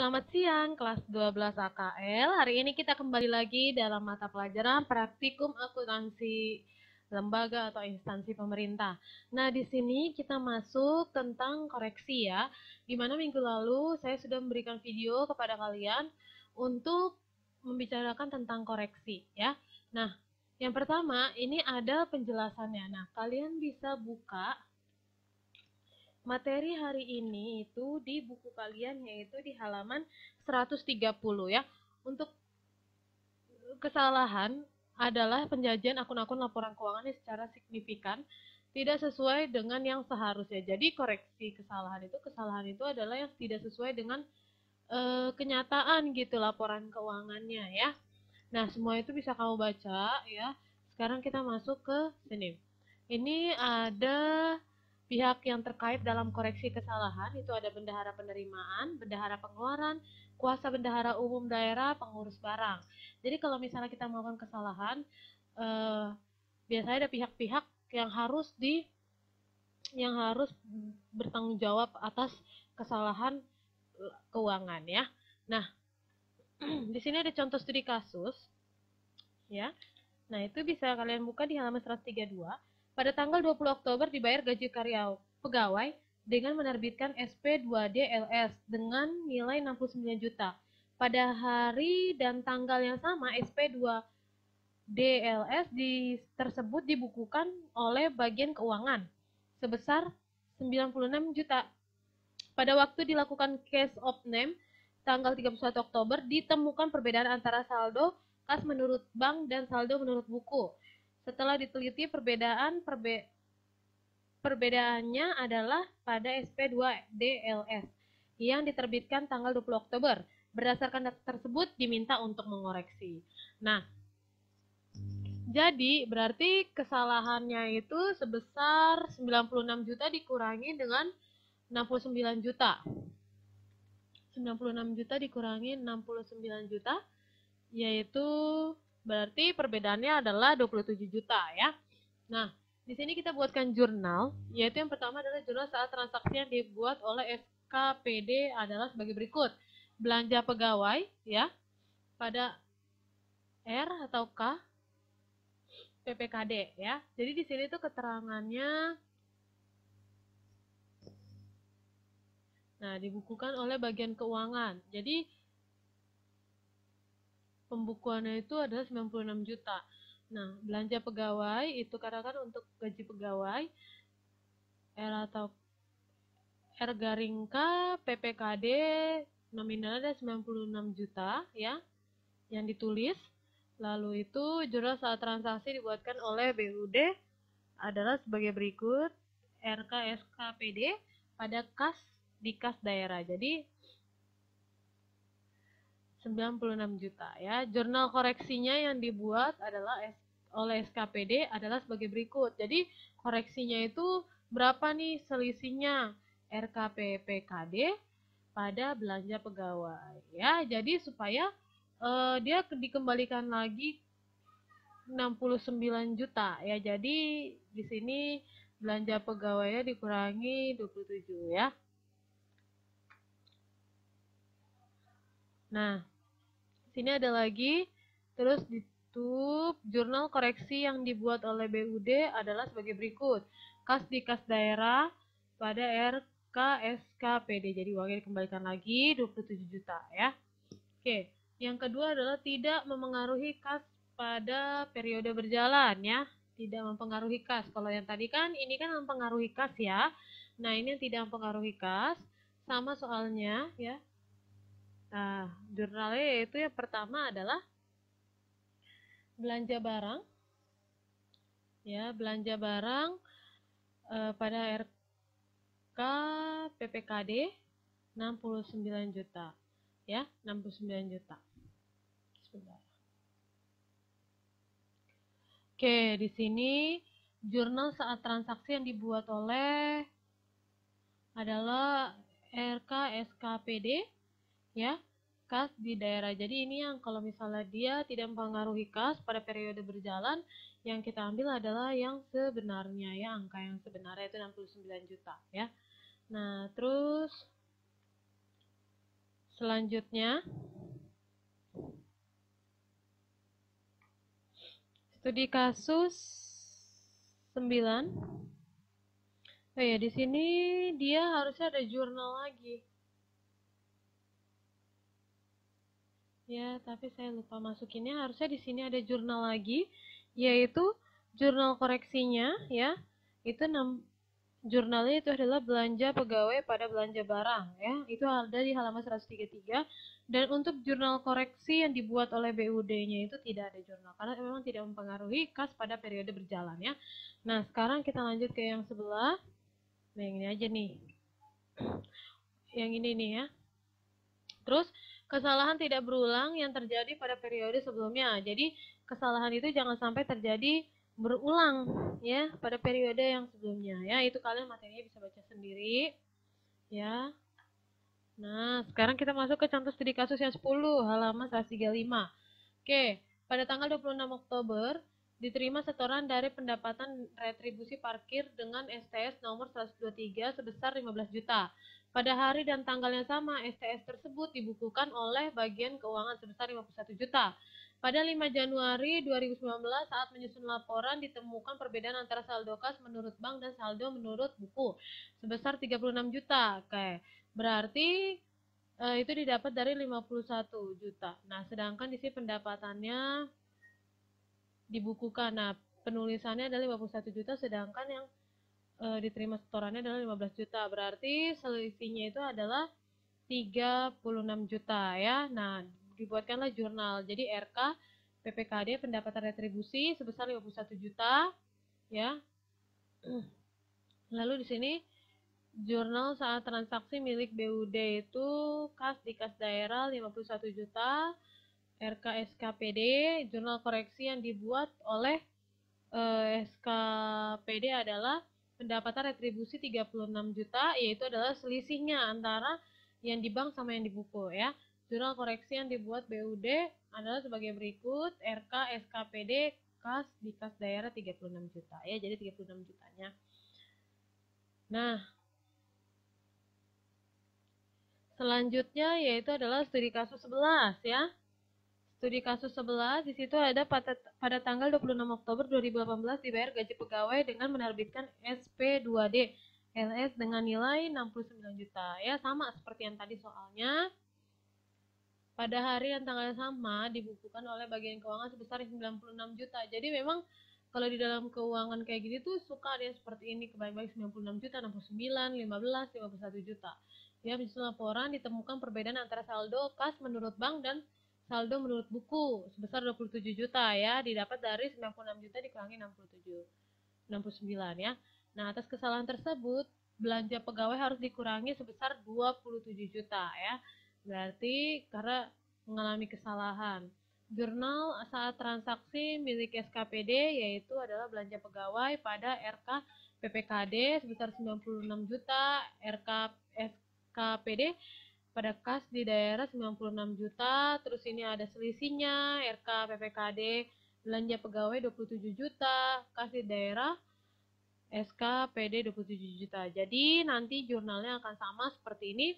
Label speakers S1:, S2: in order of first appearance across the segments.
S1: Selamat siang, kelas 12 AKL. Hari ini kita kembali lagi dalam mata pelajaran praktikum akuntansi lembaga atau instansi pemerintah. Nah, di sini kita masuk tentang koreksi ya. Di mana minggu lalu saya sudah memberikan video kepada kalian untuk membicarakan tentang koreksi ya. Nah, yang pertama ini ada penjelasannya. Nah, kalian bisa buka materi hari ini itu di buku kalian, yaitu di halaman 130 ya. Untuk kesalahan adalah penjajian akun-akun laporan keuangan yang secara signifikan tidak sesuai dengan yang seharusnya. Jadi koreksi kesalahan itu adalah yang tidak sesuai dengan kenyataan gitu laporan keuangannya ya. Nah, semua itu bisa kamu baca ya. Sekarang kita masuk ke sini. Ini ada pihak yang terkait dalam koreksi kesalahan, itu ada bendahara penerimaan, bendahara pengeluaran, kuasa bendahara umum daerah, pengurus barang. Jadi kalau misalnya kita melakukan kesalahan, biasanya ada pihak-pihak yang harus bertanggung jawab atas kesalahan keuangan ya. Nah, di sini ada contoh studi kasus ya. Nah, itu bisa kalian buka di halaman 132. Pada tanggal 20 Oktober dibayar gaji pegawai dengan menerbitkan SP2DLS dengan nilai 69 juta. Pada hari dan tanggal yang sama, SP2DLS tersebut dibukukan oleh bagian keuangan sebesar 96 juta. Pada waktu dilakukan case of name tanggal 31 Oktober ditemukan perbedaan antara saldo kas menurut bank dan saldo menurut buku. Setelah diteliti perbedaannya adalah pada SP2DLS yang diterbitkan tanggal 20 Oktober. Berdasarkan data tersebut diminta untuk mengoreksi. Nah, jadi berarti kesalahannya itu sebesar 96 juta dikurangi dengan 69 juta. 96 juta dikurangi 69 juta, yaitu berarti perbedaannya adalah 27 juta ya. Nah, di sini kita buatkan jurnal, yaitu yang pertama adalah jurnal saat transaksi yang dibuat oleh SKPD adalah sebagai berikut. Belanja pegawai ya, pada R atau K PPKD ya. Jadi di sini tuh keterangannya dibukukan oleh bagian keuangan. Jadi pembukuannya itu adalah 96 juta. Nah, belanja pegawai itu katakan untuk gaji pegawai R atau R garing K PPKD nominalnya ada 96 juta ya yang ditulis. Lalu itu jurnal saat transaksi dibuatkan oleh BUD adalah sebagai berikut. RK-SKPD pada di kas daerah. Jadi 96 juta ya. Jurnal koreksinya yang dibuat adalah oleh SKPD adalah sebagai berikut. Jadi koreksinya itu berapa nih selisihnya RKPPKD pada belanja pegawai ya. Jadi supaya dia dikembalikan lagi 69 juta ya. Jadi di sini belanja pegawainya dikurangi 27 ya. Nah, sini ada lagi, terus ditutup jurnal koreksi yang dibuat oleh BUD adalah sebagai berikut. Kas di kas daerah pada RKSKPD. Jadi uangnya dikembalikan lagi 27 juta ya. Oke, yang kedua adalah tidak memengaruhi kas pada periode berjalan ya. Tidak mempengaruhi kas. Kalau yang tadi kan ini kan mempengaruhi kas ya. Nah, ini yang tidak mempengaruhi kas. Sama soalnya ya. Nah, jurnalnya yaitu yang pertama adalah belanja barang. Ya, belanja barang pada RK PPKD 69 juta. Ya, 69 juta. Sebentar. Oke, di sini jurnal saat transaksi yang dibuat oleh adalah RK-SKPD ya, kas di daerah. Jadi ini yang kalau misalnya dia tidak mempengaruhi kas pada periode berjalan, yang kita ambil adalah yang sebenarnya ya, angka yang sebenarnya itu 69 juta ya. Nah, terus Selanjutnya, studi kasus 9. Oh ya, di sini dia harusnya ada jurnal lagi. Ya, tapi saya lupa masukinnya. Harusnya di sini ada jurnal lagi, yaitu jurnal koreksinya, ya. Itu jurnalnya itu adalah belanja pegawai pada belanja barang, ya. Itu ada di halaman 133. Dan untuk jurnal koreksi yang dibuat oleh BUD-nya itu tidak ada jurnal, karena memang tidak mempengaruhi kas pada periode berjalan, ya. Nah, sekarang kita lanjut ke yang sebelah. Nah, yang ini aja nih. Yang ini nih, ya. Terus, kesalahan tidak berulang yang terjadi pada periode sebelumnya. Jadi, kesalahan itu jangan sampai terjadi berulang ya pada periode yang sebelumnya ya. Itu kalian materinya bisa baca sendiri ya. Nah, sekarang kita masuk ke contoh studi kasus yang 10 halaman 135. Oke, pada tanggal 26 Oktober diterima setoran dari pendapatan retribusi parkir dengan STS nomor 123 sebesar 15 juta. Pada hari dan tanggal yang sama, STS tersebut dibukukan oleh bagian keuangan sebesar 51 juta. Pada 5 Januari 2019 saat menyusun laporan ditemukan perbedaan antara saldo kas menurut bank dan saldo menurut buku sebesar 36 juta. Oke, berarti itu didapat dari 51 juta. Nah, sedangkan di sini pendapatannya dibukukan. Nah, penulisannya adalah 51 juta sedangkan yang diterima setorannya adalah 15 juta. Berarti selisihnya itu adalah 36 juta ya. Nah, dibuatkanlah jurnal. Jadi RK PPKD pendapatan retribusi sebesar 51 juta ya. Lalu di sini jurnal saat transaksi milik BUD itu kas di kas daerah 51 juta, RK SKPD, jurnal koreksi yang dibuat oleh SKPD adalah pendapatan retribusi 36 juta, yaitu adalah selisihnya antara yang di bank sama yang di buku ya. Jurnal koreksi yang dibuat BUD adalah sebagai berikut, RK SKPD kas di kas daerah 36 juta ya, jadi 36 jutanya. Nah, selanjutnya yaitu adalah studi kasus 11 ya. Studi kasus 11 di situ ada pada tanggal 26 Oktober 2018 dibayar gaji pegawai dengan menerbitkan SP2D LS dengan nilai 69 juta. Ya, sama seperti yang tadi soalnya. Pada hari dan tanggal yang sama dibukukan oleh bagian keuangan sebesar 96 juta. Jadi memang kalau di dalam keuangan kayak gini tuh suka ada yang seperti ini, kebanyakan 96 juta, 69, 15, 51 juta. Ya, menyusun laporan ditemukan perbedaan antara saldo kas menurut bank dan saldo menurut buku sebesar 27 juta ya, didapat dari 96 juta dikurangi 69 ya. Nah, atas kesalahan tersebut belanja pegawai harus dikurangi sebesar 27 juta ya. Berarti karena mengalami kesalahan. Jurnal saat transaksi milik SKPD yaitu adalah belanja pegawai pada RK PPKD sebesar 96 juta, RK SKPD pada kas di daerah 96 juta, terus ini ada selisihnya, RK PPKD belanja pegawai 27 juta, kas di daerah SKPD 27 juta. Jadi nanti jurnalnya akan sama seperti ini,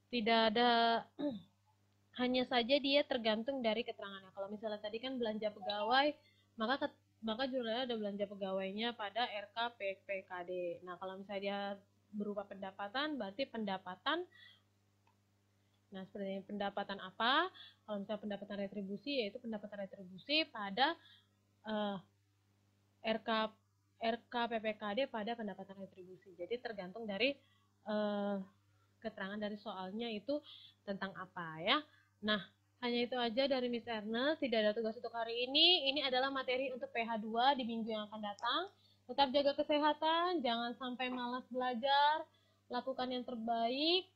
S1: tidak ada hanya saja dia tergantung dari keterangannya. Kalau misalnya tadi kan belanja pegawai, maka jurnalnya ada belanja pegawainya pada RK PPKD. Nah, kalau misalnya dia berupa pendapatan, berarti pendapatan. Nah, seperti pendapatan apa? Kalau misalnya pendapatan retribusi, yaitu pendapatan retribusi pada RK PPKD pada pendapatan retribusi. Jadi tergantung dari keterangan dari soalnya itu tentang apa ya. Nah, hanya itu aja dari Miss Ernest. Tidak ada tugas untuk hari ini. Ini adalah materi untuk PH2 di minggu yang akan datang. Tetap jaga kesehatan, jangan sampai malas belajar, lakukan yang terbaik.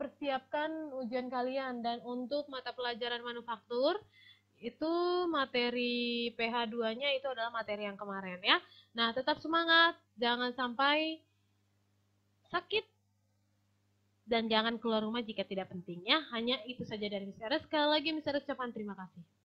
S1: Persiapkan ujian kalian. Dan untuk mata pelajaran manufaktur itu materi PH2-nya itu adalah materi yang kemarin ya. Nah, tetap semangat, jangan sampai sakit dan jangan keluar rumah jika tidak penting ya. Hanya itu saja dari Miss Eres. Sekali lagi Miss Eres ucapkan terima kasih.